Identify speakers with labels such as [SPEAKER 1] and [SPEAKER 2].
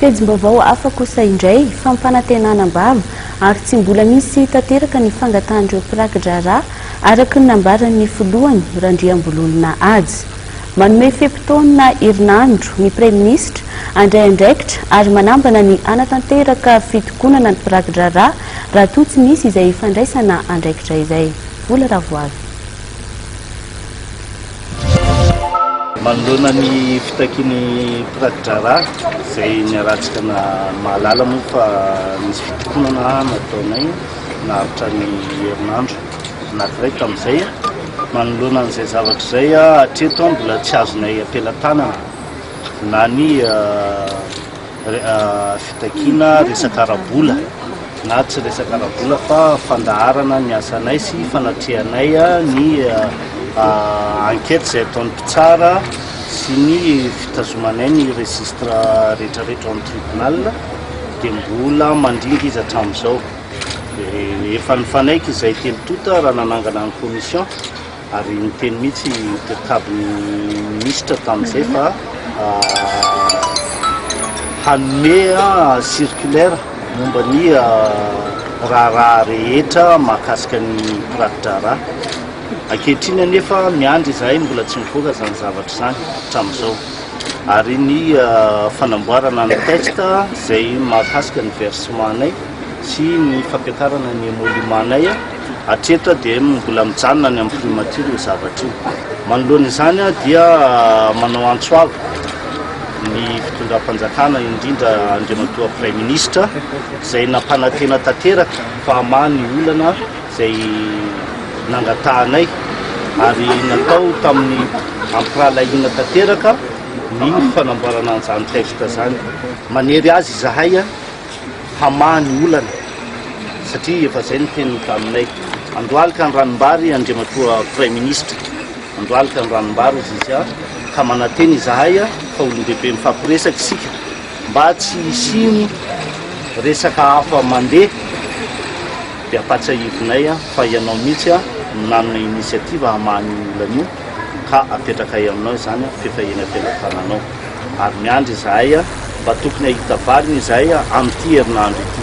[SPEAKER 1] Pejim-baovao hafa kosa indray Fampanantenana am-bava ary tsy mbola misy tanteraka ny fangatahan'ireo mpiraki-draharaha araka ny nambaran'ny filohany Randriambololona Haja. Manome fepo-taona herinandro ny Praiministra andray andraikitra ary manambana ny anatanteraka fitokonana ny mpiraki-draharaha raha toa tsy misy izay fandraisana andraikitra izay. Vola Ravoavy.
[SPEAKER 2] Manoloana ny fitakiany mpiraki-draharaha izay niaratsika na mahalala moa fa nisy fitokonana nataonay naharitra ny herinandro anankiray tamin'izay. Manoloana an'izay zavatra izay hatreto mbola tsy azonay ampelantanana na ny fitakiana resaka ara-bola na tsy resaka ara-bola fa fandaharana ny asanay sy fanatrehanay ny enquête izay ataon'ny mpitsara sy ny fitazomanay ny registre rehetrarehetra amin'ny tribunal dia mbola mandringa izy hatramin'izao. Efa nifanaiky izay telo tota raha nanangana ny commission ary niteny mihitsy terikabin'ny ministra tamin'izay fa hanome circulaire momba ny raharaha rehetra mahakasika ny mpiraki-draharaha. Ankehitriny anefa miandry izahay mbola tsy mivoaka izany zavatra izany hatramin'izao. Ary ny fanamboarana ny texte izay mahakasika ny versementanay sy ny fampiakarana ny émolumentanay hatreto dia mbola mijanona ny amin'ny primature io zavatra io. Manoloana izany dia manao antsoava ny fitondram-panjakana indrindra andriamatoa Praiministra izay nampanantena tanteraka fa ny olana izay nangatahanay ary natao tamin'ny ampirahalahiana tanteraka ny fanamboarana an'izany texte izany. Manery azy izahay hamaha ny olana satria efa izay ny teny taminay. Andohalika ny ranombary andriamatoa Praiministra, andohalika ny ranombary izy ka mananteny izahay fa olon-dehibe mifampiresaka isika mba tsy hisiny resaka hafa mandeha dia ampatsahivinay fa ianao mihitsy nanana inisiativa hamahany olana io ka apetraka aminao izany fefahina ampelantananao ary miandry izahay mba tokony ahita valiny izahay amin'ity herinandro ity.